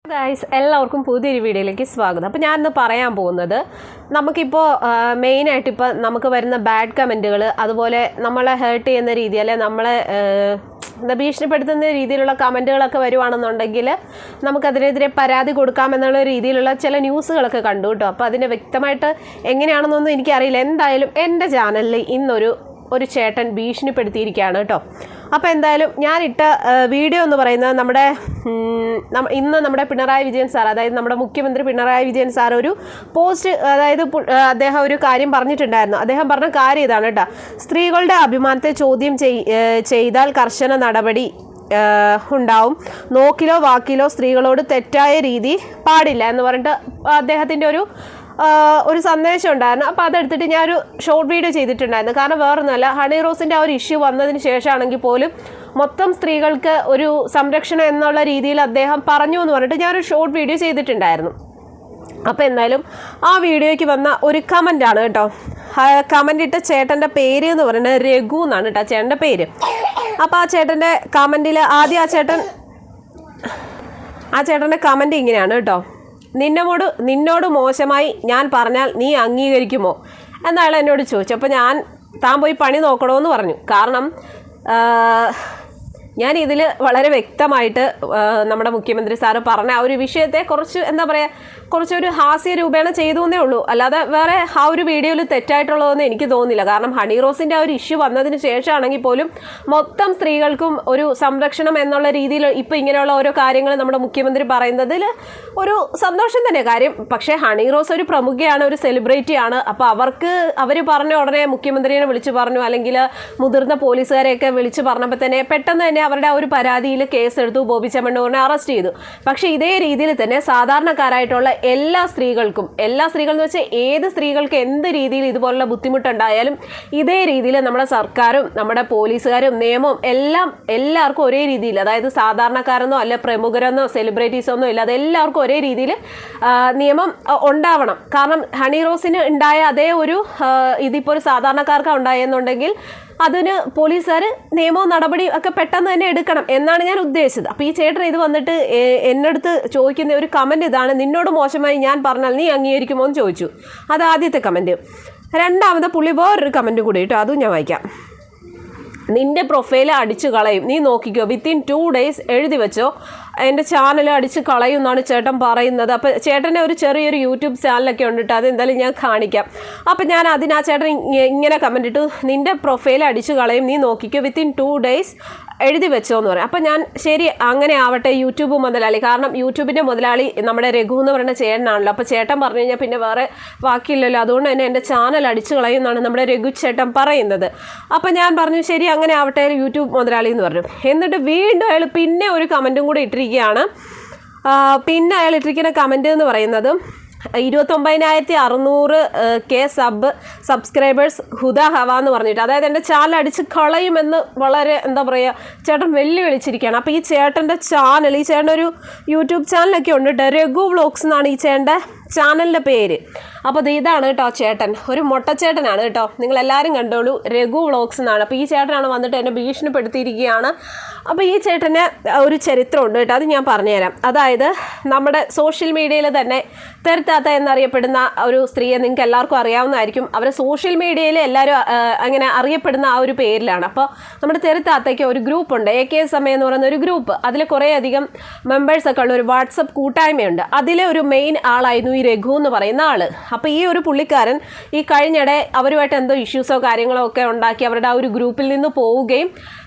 Guys എല്ലാവർക്കും പുതിയൊരു വീഡിയോയിലേക്ക് സ്വാഗതം. അപ്പോൾ ഞാനിന്ന് പറയാൻ പോകുന്നത് നമുക്കിപ്പോൾ മെയിനായിട്ട് ഇപ്പോൾ നമുക്ക് വരുന്ന ബാഡ് കമൻറ്റുകൾ, അതുപോലെ നമ്മളെ ഹേർട്ട് ചെയ്യുന്ന രീതി, അല്ലെ നമ്മളെ ഭീഷണിപ്പെടുത്തുന്ന രീതിയിലുള്ള കമൻറ്റുകളൊക്കെ വരുവാണെന്നുണ്ടെങ്കിൽ നമുക്കതിനെതിരെ പരാതി കൊടുക്കാമെന്നുള്ള രീതിയിലുള്ള ചില ന്യൂസുകളൊക്കെ കണ്ടു കേട്ടോ. അപ്പോൾ അതിന് വ്യക്തമായിട്ട് എങ്ങനെയാണെന്നൊന്നും എനിക്കറിയില്ല. എന്തായാലും എൻ്റെ ചാനലിൽ ഇന്നൊരു ചേട്ടൻ ഭീഷണിപ്പെടുത്തിയിരിക്കുകയാണ് കേട്ടോ. അപ്പോൾ എന്തായാലും ഞാനിട്ട വീഡിയോ എന്ന് പറയുന്നത് ഇന്ന് നമ്മുടെ പിണറായി വിജയൻ സാർ, അതായത് നമ്മുടെ മുഖ്യമന്ത്രി പിണറായി വിജയൻ സാർ ഒരു പോസ്റ്റ്, അതായത് അദ്ദേഹം ഒരു കാര്യം പറഞ്ഞിട്ടുണ്ടായിരുന്നു. അദ്ദേഹം പറഞ്ഞ കാര്യം ഇതാണ് കേട്ടോ: സ്ത്രീകളുടെ അഭിമാനത്തെ ചോദ്യം ചെയ്താൽ കർശന നടപടി ഉണ്ടാവും, നോക്കിലോ വാക്കിലോ സ്ത്രീകളോട് തെറ്റായ രീതി പാടില്ല എന്ന് പറഞ്ഞിട്ട് അദ്ദേഹത്തിൻ്റെ ഒരു സന്ദേശം ഉണ്ടായിരുന്നു. അപ്പോൾ അതെടുത്തിട്ട് ഞാനൊരു ഷോർട്ട് വീഡിയോ ചെയ്തിട്ടുണ്ടായിരുന്നു. കാരണം വേറൊന്നുമല്ല, ഹണി റോസിൻ്റെ ആ ഒരു ഇഷ്യൂ വന്നതിന് ശേഷമാണെങ്കിൽ പോലും മൊത്തം സ്ത്രീകൾക്ക് ഒരു സംരക്ഷണം എന്നുള്ള രീതിയിൽ അദ്ദേഹം പറഞ്ഞു എന്ന് പറഞ്ഞിട്ട് ഞാനൊരു ഷോർട്ട് വീഡിയോ ചെയ്തിട്ടുണ്ടായിരുന്നു. അപ്പോൾ എന്തായാലും ആ വീഡിയോയ്ക്ക് വന്ന ഒരു കമൻ്റാണ് കേട്ടോ. കമൻ്റ് ഇട്ട ചേട്ടൻ്റെ പേര് എന്ന് പറയുന്നത് രഘു എന്നാണ് കേട്ടോ ചേട്ടൻ്റെ പേര്. അപ്പോൾ ആ ചേട്ടൻ്റെ കമൻറ്റിൽ ആദ്യം ആ ചേട്ടൻ്റെ കമൻറ്റ് ഇങ്ങനെയാണ് കേട്ടോ: നിന്നോട് മോശമായി ഞാൻ പറഞ്ഞാൽ നീ അംഗീകരിക്കുമോ എന്നയാൾ എന്നോട് ചോദിച്ചു. അപ്പോൾ താൻ പോയി പണി നോക്കണമെന്ന് പറഞ്ഞു. കാരണം ഞാൻ ഇതിൽ വളരെ വ്യക്തമായിട്ട് നമ്മുടെ മുഖ്യമന്ത്രി സാറ് പറഞ്ഞ ആ ഒരു വിഷയത്തെ കുറച്ചൊരു ഹാസ്യ രൂപേണ ചെയ്തു എന്നേ ഉള്ളൂ. അല്ലാതെ വേറെ ആ ഒരു വീഡിയോയിൽ തെറ്റായിട്ടുള്ളതെന്ന് എനിക്ക് തോന്നുന്നില്ല. കാരണം ഹണി റോസിൻ്റെ ആ ഒരു ഇഷ്യൂ വന്നതിന് ശേഷമാണെങ്കിൽ പോലും മൊത്തം സ്ത്രീകൾക്കും ഒരു സംരക്ഷണം എന്നുള്ള രീതിയിൽ ഇപ്പോൾ ഇങ്ങനെയുള്ള ഓരോ കാര്യങ്ങൾ നമ്മുടെ മുഖ്യമന്ത്രി പറയുന്നതിൽ ഒരു സന്തോഷം തന്നെ കാര്യം. പക്ഷേ ഹണി റോസ് ഒരു പ്രമുഖയാണ്, ഒരു സെലിബ്രിറ്റിയാണ്. അപ്പോൾ അവർ പറഞ്ഞ ഉടനെ മുഖ്യമന്ത്രിയെ വിളിച്ചു പറഞ്ഞു, അല്ലെങ്കിൽ മുതിർന്ന പോലീസുകാരെയൊക്കെ വിളിച്ചു പറഞ്ഞപ്പോൾ തന്നെ പെട്ടെന്ന് തന്നെ അവരുടെ ആ ഒരു പരാതിയിൽ കേസെടുത്തു, ബോബി ചെമ്മണ്ണൂരിനെ അറസ്റ്റ് ചെയ്തു. പക്ഷേ ഇതേ രീതിയിൽ തന്നെ സാധാരണക്കാരായിട്ടുള്ള എല്ലാ സ്ത്രീകൾക്കും എന്ന് വെച്ചാൽ ഏത് സ്ത്രീകൾക്ക് എന്ത് രീതിയിൽ ഇതുപോലുള്ള ബുദ്ധിമുട്ടുണ്ടായാലും ഇതേ രീതിയിൽ നമ്മുടെ സർക്കാരും നമ്മുടെ പോലീസുകാരും നിയമവും എല്ലാവർക്കും ഒരേ രീതിയിൽ, അതായത് സാധാരണക്കാരെന്നോ അല്ല പ്രമുഖരെന്നോ സെലിബ്രിറ്റീസൊന്നോ ഇല്ല, അതെല്ലാവർക്കും ഒരേ രീതിയിൽ നിയമം ഉണ്ടാവണം. കാരണം ഹണി റോസിന് ഉണ്ടായ അതേ ഒരു ഇതിപ്പോൾ ഒരു സാധാരണക്കാർക്കാണ് ഉണ്ടായെന്നുണ്ടെങ്കിൽ അതിന് പോലീസുകാർ നിയമവും നടപടിയും ഒക്കെ പെട്ടെന്ന് തന്നെ എടുക്കണം എന്നാണ് ഞാൻ ഉദ്ദേശിച്ചത്. അപ്പോൾ ഈ ചേട്ടൻ ഇത് വന്നിട്ട് എന്നടുത്ത് ചോദിക്കുന്ന ഒരു കമൻറ്റ് ഇതാണ്: നിന്നോട് മോശമായി ഞാൻ പറഞ്ഞാൽ നീ അംഗീകരിക്കുമോ എന്ന് ചോദിച്ചു. അത് ആദ്യത്തെ കമൻറ്റ്. രണ്ടാമത്തെ പുള്ളി വേറൊരു കമൻറ്റ് കൂടി കേട്ടോ, അതും ഞാൻ വായിക്കാം. നിൻ്റെ പ്രൊഫൈൽ അടിച്ചു കളയും, നീ നോക്കിക്കോ, വിത്തിൻ 2 days എഴുതി വെച്ചോ, എൻ്റെ ചാനൽ അടിച്ച് കളയും എന്നാണ് ചേട്ടൻ പറയുന്നത്. അപ്പോൾ ചേട്ടൻ്റെ ഒരു ചെറിയൊരു യൂട്യൂബ് ചാനലൊക്കെ ഉണ്ട് കേട്ടോ, അതെന്തായാലും ഞാൻ കാണിക്കാം. അപ്പോൾ ഞാൻ ആ ചേട്ടൻ ഇങ്ങനെ കമൻറ്റ് ഇട്ടു: നിൻ്റെ പ്രൊഫൈൽ അടിച്ചു കളയും, നീ നോക്കിക്കോ, വിത്തിൻ 2 days എഴുതി വെച്ചോ എന്ന് പറയും. അപ്പം ഞാൻ ശരി അങ്ങനെ ആവട്ടെ, യൂട്യൂബ് മുതലാളി, കാരണം യൂട്യൂബിൻ്റെ മുതലാളി നമ്മുടെ രഘു എന്ന് പറയുന്ന ചേട്ടനാണല്ലോ. അപ്പോൾ ചേട്ടൻ പറഞ്ഞു കഴിഞ്ഞാൽ പിന്നെ വേറെ ബാക്കിയില്ലല്ലോ, അതുകൊണ്ട് തന്നെ എൻ്റെ ചാനൽ അടിച്ചു കളയും എന്നാണ് നമ്മുടെ രഘു ചേട്ടൻ പറയുന്നത്. അപ്പം ഞാൻ പറഞ്ഞു ശരി അങ്ങനെ ആവട്ടെ യൂട്യൂബ് മുതലാളി എന്ന് പറഞ്ഞു. എന്നിട്ട് വീണ്ടും അയാൾ പിന്നെ ഒരു കമൻറ്റും കൂടി ഇട്ടിരിക്കുകയാണ്. പിന്നെ അയാൾ ഇട്ടിരിക്കുന്ന കമൻറ്റ് എന്ന് പറയുന്നത് 29,600 സബ്സ്ക്രൈബേഴ്സ് ഹുദ ഹവ എന്ന് പറഞ്ഞിട്ട്, അതായത് എൻ്റെ ചാനൽ അടിച്ച് കളയുമെന്ന് വളരെ ചേട്ടൻ വെല്ലുവിളിച്ചിരിക്കുകയാണ്. അപ്പോൾ ഈ ചേട്ടൻ്റെ ഒരു യൂട്യൂബ് ചാനലൊക്കെ ഉണ്ട് കേട്ടോ, രഘു വ്ളോഗ്സ് എന്നാണ് ഈ ചേട്ടൻ്റെ ചാനലിൻ്റെ പേര്. അപ്പോൾ ഇതാണ് കേട്ടോ ചേട്ടൻ, ഒരു മൊട്ടച്ചേട്ടനാണ് കേട്ടോ, നിങ്ങളെല്ലാവരും കണ്ടോളൂ, രഘു വ്ളോഗ്സ് എന്നാണ്. അപ്പോൾ ഈ ചേട്ടനാണ് വന്നിട്ട് എന്നെ ഭീഷണിപ്പെടുത്തിയിരിക്കുകയാണ്. അപ്പോൾ ഈ ചേട്ടന് ഒരു ചരിത്രമുണ്ട് കേട്ടോ, അത് ഞാൻ പറഞ്ഞുതരാം. അതായത് നമ്മുടെ സോഷ്യൽ മീഡിയയിൽ തന്നെ തെരുത്താത്ത എന്നറിയപ്പെടുന്ന ഒരു സ്ത്രീയെ നിങ്ങൾക്ക് എല്ലാവർക്കും അറിയാവുന്നതായിരിക്കും. അവർ സോഷ്യൽ മീഡിയയിൽ എല്ലാവരും അങ്ങനെ അറിയപ്പെടുന്ന ആ ഒരു പേരിലാണ്. അപ്പോൾ നമ്മുടെ തെരുത്താത്തയ്ക്ക് ഒരു ഗ്രൂപ്പുണ്ട്, AKSM എന്ന് പറയുന്ന ഒരു ഗ്രൂപ്പ്. അതിൽ കുറേയധികം മെമ്പേഴ്സൊക്കെ ഉള്ള ഒരു വാട്സപ്പ് കൂട്ടായ്മയുണ്ട്. അതിലെ ഒരു മെയിൻ ആളായിരുന്നു ഈ രഘു എന്ന് പറയുന്ന ആൾ. അപ്പോൾ ഈ ഒരു പുള്ളിക്കാരൻ ഈ കഴിഞ്ഞിടെ അവരുമായിട്ട് എന്തോ ഇഷ്യൂസോ കാര്യങ്ങളോ ഒക്കെ ഉണ്ടാക്കി അവരുടെ ആ ഒരു ഗ്രൂപ്പിൽ നിന്ന് പോവുകയും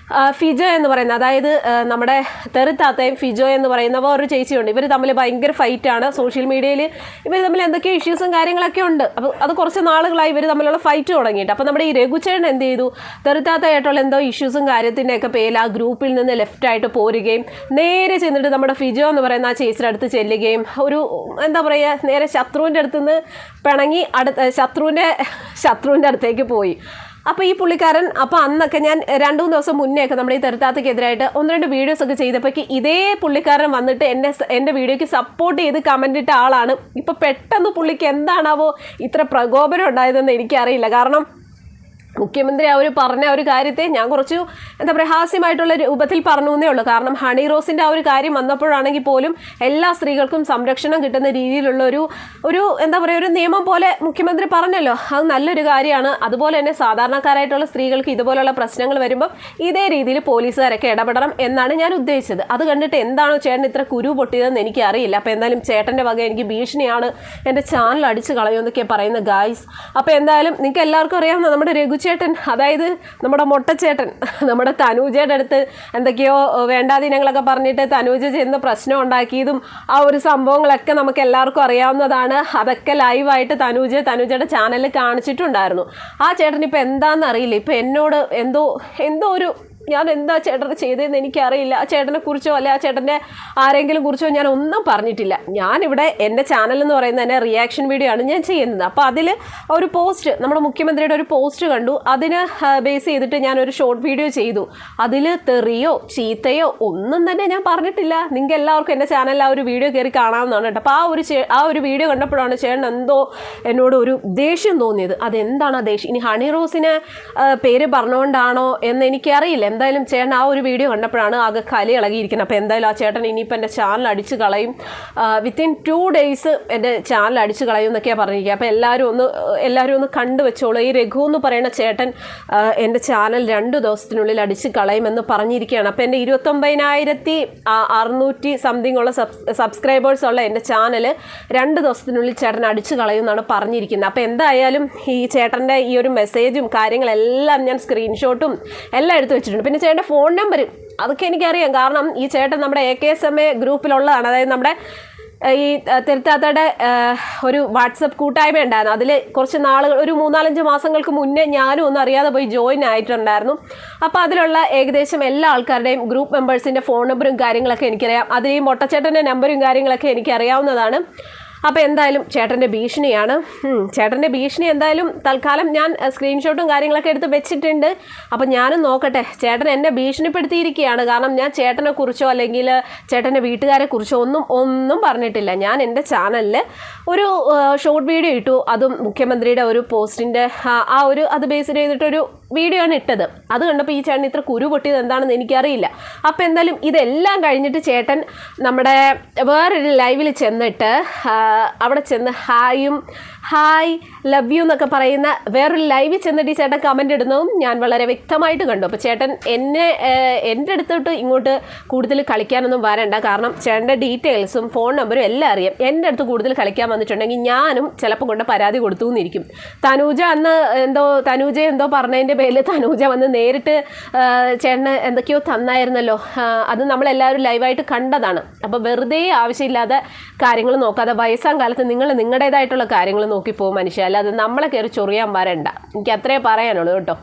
ഫിജോ എന്ന് പറയുന്ന, അതായത് നമ്മുടെ തെരുത്താത്തയും ഫിജോ എന്ന് പറയുന്ന വേറൊരു ചേച്ചിയുണ്ട്. ഇവർ തമ്മിൽ ഭയങ്കര ഫൈറ്റാണ് സോഷ്യൽ മീഡിയയിൽ. ഇവർ തമ്മിൽ എന്തൊക്കെയോ ഇഷ്യൂസും കാര്യങ്ങളൊക്കെ ഉണ്ട്. അപ്പോൾ അത് കുറച്ച് നാളുകളായി ഇവർ തമ്മിലുള്ള ഫൈറ്റ് തുടങ്ങിയിട്ട്. അപ്പോൾ നമ്മുടെ ഈ രഘുചേട്ടൻ എന്ത് ചെയ്തു, തെരുത്താത്തയായിട്ടുള്ള എന്തോ ഇഷ്യൂസും കാര്യത്തിൻ്റെയൊക്കെ പേരിൽ ആ ഗ്രൂപ്പിൽ നിന്ന് ലെഫ്റ്റായിട്ട് പോരുകയും നേരെ ചെന്നിട്ട് നമ്മുടെ ഫിജോ എന്ന് പറയുന്ന ആ ചേച്ചിയുടെ അടുത്ത് ചെല്ലുകയും ഒരു നേരെ ശത്രുവിൻ്റെ അടുത്തുനിന്ന് പിണങ്ങി ശത്രുവിൻ്റെ അടുത്തേക്ക് പോയി. അപ്പോൾ ഈ പുള്ളിക്കാരൻ, അപ്പോൾ അന്നൊക്കെ ഞാൻ 2-3 ദിവസം മുന്നേ ഒക്കെ നമ്മുടെ ഈ തെരുത്താത്തക്കെതിരായിട്ട് 1-2 വീഡിയോസൊക്കെ ചെയ്തപ്പോഴേക്ക് ഇതേ പുള്ളിക്കാരൻ വന്നിട്ട് എൻ്റെ വീഡിയോയ്ക്ക് സപ്പോർട്ട് ചെയ്ത് കമൻ്റ് ഇട്ട ആളാണ്. ഇപ്പോൾ പെട്ടെന്ന് പുള്ളിക്ക് എന്താണാവോ ഇത്ര പ്രകോപനം ഉണ്ടായതെന്ന് എനിക്കറിയില്ല. കാരണം മുഖ്യമന്ത്രി അവർ പറഞ്ഞ ഒരു കാര്യത്തെ ഞാൻ കുറച്ച് എന്താ പറയുക ഹാസ്യമായിട്ടുള്ള രൂപത്തിൽ പറഞ്ഞു എന്നേ ഉള്ളൂ. കാരണം ഹണി റോസിൻ്റെ ആ ഒരു കാര്യം വന്നപ്പോഴാണെങ്കിൽ പോലും എല്ലാ സ്ത്രീകൾക്കും സംരക്ഷണം കിട്ടുന്ന രീതിയിലുള്ള ഒരു എന്താ പറയുക ഒരു നിയമം പോലെ മുഖ്യമന്ത്രി പറഞ്ഞല്ലോ. അത് നല്ലൊരു കാര്യമാണ്. അതുപോലെ തന്നെ സാധാരണക്കാരായിട്ടുള്ള സ്ത്രീകൾക്ക് ഇതുപോലുള്ള പ്രശ്നങ്ങൾ വരുമ്പം ഇതേ രീതിയിൽ പോലീസുകാരൊക്കെ ഇടപെടണം എന്നാണ് ഞാൻ ഉദ്ദേശിച്ചത്. അത് കണ്ടിട്ട് എന്താണോ ചേട്ടൻ ഇത്ര കുരു പൊട്ടിയതെന്ന് എനിക്ക് അറിയില്ല. അപ്പോൾ എന്തായാലും ചേട്ടൻ്റെ വക എനിക്ക് ഭീഷണിയാണ്, എൻ്റെ ചാനൽ അടിച്ച് കളയുമെന്നൊക്കെയാണ് പറയുന്നത് ഗായ്സ്. അപ്പോൾ എന്തായാലും നിങ്ങൾക്ക് എല്ലാവർക്കും അറിയാവുന്ന നമ്മുടെ രഘുചേട്ടൻ, അതായത് നമ്മുടെ മൊട്ടച്ചേട്ടൻ, നമ്മുടെ തനൂജയുടെ അടുത്ത് എന്തൊക്കെയോ വേണ്ടാതീനങ്ങളൊക്കെ പറഞ്ഞിട്ട് തനൂജ ചെന്ന് പ്രശ്നം ഉണ്ടാക്കിയതും ആ ഒരു സംഭവങ്ങളൊക്കെ നമുക്ക് എല്ലാവർക്കും അറിയാവുന്നതാണ്. അതൊക്കെ ലൈവായിട്ട് തനൂജയുടെ ചാനലിൽ കാണിച്ചിട്ടുണ്ടായിരുന്നു. ആ ചേട്ടൻ ഇപ്പോൾ എന്താണെന്ന് അറിയില്ല, ഇപ്പോൾ എന്നോട് എന്തോ ഒരു ഞാൻ എന്താ ചേട്ടനെ ചെയ്തതെന്ന് എനിക്കറിയില്ല. ആ ചേട്ടനെ കുറിച്ചോ അല്ലെ ആ ചേട്ടൻ്റെ ആരെങ്കിലും കുറിച്ചോ ഞാൻ ഒന്നും പറഞ്ഞിട്ടില്ല. ഞാനിവിടെ എൻ്റെ ചാനൽ എന്ന് പറയുന്നത് തന്നെ റിയാക്ഷൻ വീഡിയോ ആണ് ഞാൻ ചെയ്യുന്നത്. അപ്പോൾ അതിൽ ഒരു പോസ്റ്റ്, നമ്മുടെ മുഖ്യമന്ത്രിയുടെ ഒരു പോസ്റ്റ് കണ്ടു. അതിന് ബേസ് ചെയ്തിട്ട് ഞാനൊരു ഷോർട്ട് വീഡിയോ ചെയ്തു. അതിൽ തെറിയോ ചീത്തയോ ഒന്നും തന്നെ ഞാൻ പറഞ്ഞിട്ടില്ല. നിങ്ങൾക്ക് എല്ലാവർക്കും എൻ്റെ ചാനലിൽ ആ ഒരു വീഡിയോ കയറി കാണാവുന്നതാണ് കേട്ടോ. അപ്പോൾ ആ ഒരു വീഡിയോ കണ്ടപ്പോഴാണ് ചേട്ടൻ എന്തോ എന്നോട് ഒരു ദേഷ്യം തോന്നിയത്. അതെന്താണ് ആ ദേഷ്യം? ഇനി ഹണി റോസിന് പേര് പറഞ്ഞുകൊണ്ടാണോ എന്ന് എനിക്കറിയില്ല. എന്തായാലും ചേട്ടൻ ആ ഒരു വീഡിയോ കണ്ടപ്പോഴാണ് ആകെ കലി ഇളകിയിരിക്കുന്നത്. അപ്പോൾ എന്തായാലും ആ ചേട്ടൻ ഇനിയിപ്പോൾ എൻ്റെ ചാനൽ അടിച്ച് കളയും, വിത്തിൻ 2 days എൻ്റെ ചാനൽ അടിച്ച് കളയും എന്നൊക്കെയാണ് പറഞ്ഞിരിക്കുക. അപ്പോൾ എല്ലാവരും ഒന്ന് കണ്ടു വെച്ചോളൂ. ഈ രഘു എന്ന് പറയുന്ന ചേട്ടൻ എൻ്റെ ചാനൽ 2 ദിവസത്തിനുള്ളിൽ അടിച്ച് കളയുമെന്ന് പറഞ്ഞിരിക്കുകയാണ്. അപ്പോൾ എൻ്റെ 29,600 സംതിങ് ഉള്ള സബ്സ്ക്രൈബേഴ്സ് ഉള്ള എൻ്റെ ചാനൽ 2 ദിവസത്തിനുള്ളിൽ ചേട്ടൻ അടിച്ച് കളയും എന്നാണ് പറഞ്ഞിരിക്കുന്നത്. അപ്പോൾ എന്തായാലും ഈ ചേട്ടൻ്റെ ഈ ഒരു മെസ്സേജും കാര്യങ്ങളെല്ലാം ഞാൻ സ്ക്രീൻഷോട്ടും എല്ലാം എടുത്ത് വെച്ചിട്ടുണ്ട്. പിന്നെ ചേട്ടൻ്റെ ഫോൺ നമ്പർ അതൊക്കെ എനിക്കറിയാം. കാരണം ഈ ചേട്ടൻ നമ്മുടെ AKSMA ഗ്രൂപ്പിലുള്ളതാണ്. അതായത് നമ്മുടെ ഈ തിരുത്താത്തയുടെ ഒരു വാട്സപ്പ് കൂട്ടായ്മ ഉണ്ടായിരുന്നു. അതിൽ കുറച്ച് നാളുകൾ, ഒരു 3-4 മാസങ്ങൾക്ക് മുന്നേ ഞാനും ഒന്നും അറിയാതെ പോയി ജോയിൻ ആയിട്ടുണ്ടായിരുന്നു. അപ്പോൾ അതിലുള്ള ഏകദേശം എല്ലാ ആൾക്കാരുടെയും ഗ്രൂപ്പ് മെമ്പേഴ്സിൻ്റെ ഫോൺ നമ്പറും കാര്യങ്ങളൊക്കെ എനിക്കറിയാം. അതിൽ ഈ മൊട്ടച്ചേട്ടൻ്റെ നമ്പറും കാര്യങ്ങളൊക്കെ എനിക്കറിയാവുന്നതാണ്. അപ്പോൾ എന്തായാലും ചേട്ടൻ്റെ ഭീഷണിയാണ്. ചേട്ടൻ്റെ ഭീഷണി എന്തായാലും തൽക്കാലം ഞാൻ സ്ക്രീൻഷോട്ടും കാര്യങ്ങളൊക്കെ എടുത്ത് വെച്ചിട്ടുണ്ട്. അപ്പോൾ ഞാനും നോക്കട്ടെ. ചേട്ടൻ എന്നെ ഭീഷണിപ്പെടുത്തിയിരിക്കുകയാണ്. കാരണം ഞാൻ ചേട്ടനെ കുറിച്ചോ അല്ലെങ്കിൽ ചേട്ടൻ്റെ വീട്ടുകാരെ കുറിച്ചോ ഒന്നും പറഞ്ഞിട്ടില്ല. ഞാൻ എൻ്റെ ചാനലിൽ ഒരു ഷോർട്ട് വീഡിയോ ഇട്ടു. അതും മുഖ്യമന്ത്രിയുടെ ഒരു പോസ്റ്റിൻ്റെ അത് ബേസ് ചെയ്തിട്ടൊരു വീഡിയോ ആണ് ഇട്ടത്. അത് കണ്ടപ്പോൾ ഈ ചേട്ടൻ ഇത്ര കുരു പൊട്ടിയത് എന്താണെന്ന് എനിക്കറിയില്ല. അപ്പോൾ എന്തായാലും ഇതെല്ലാം കഴിഞ്ഞിട്ട് ചേട്ടൻ നമ്മുടെ വേറൊരു ലൈവിൽ ചെന്നിട്ട് അവിടെ ചെന്ന് ഹായ് ലവ് യു എന്നൊക്കെ പറയുന്ന വേറൊരു ലൈവിൽ ചെന്നിട്ട് ഈ ചേട്ടൻ കമൻ്റ് ഇടുന്നതും ഞാൻ വളരെ വ്യക്തമായിട്ട് കണ്ടു. അപ്പോൾ ചേട്ടൻ എൻ്റെ അടുത്തോട്ട് ഇങ്ങോട്ട് കൂടുതൽ കളിക്കാനൊന്നും വരണ്ട. കാരണം ചേട്ടൻ്റെ ഡീറ്റെയിൽസും ഫോൺ നമ്പറും എല്ലാം അറിയാം. എൻ്റെ അടുത്ത് കൂടുതൽ കളിക്കാൻ വന്നിട്ടുണ്ടെങ്കിൽ ഞാനും ചിലപ്പോൾ കൊണ്ട് പരാതി കൊടുത്തു എന്നിരിക്കും. തനൂജ എന്തോ പറഞ്ഞതിൻ്റെ പേരിൽ തനൂജ വന്ന് നേരിട്ട് ചേട്ടന് എന്തൊക്കെയോ തന്നായിരുന്നല്ലോ. അത് നമ്മളെല്ലാവരും ലൈവായിട്ട് കണ്ടതാണ്. അപ്പോൾ വെറുതെ ആവശ്യമില്ലാതെ കാര്യങ്ങൾ നോക്കാതെ വയസ്സാം കാലത്ത് നിങ്ങളുടേതായിട്ടുള്ള കാര്യങ്ങൾ നോക്കി പോകും മനുഷ്യ. അല്ലാതെ നമ്മളെ കയറി ചൊറിയാൻ വരണ്ട. എനിക്ക് അത്രേ പറയാനുള്ളൂ കേട്ടോ.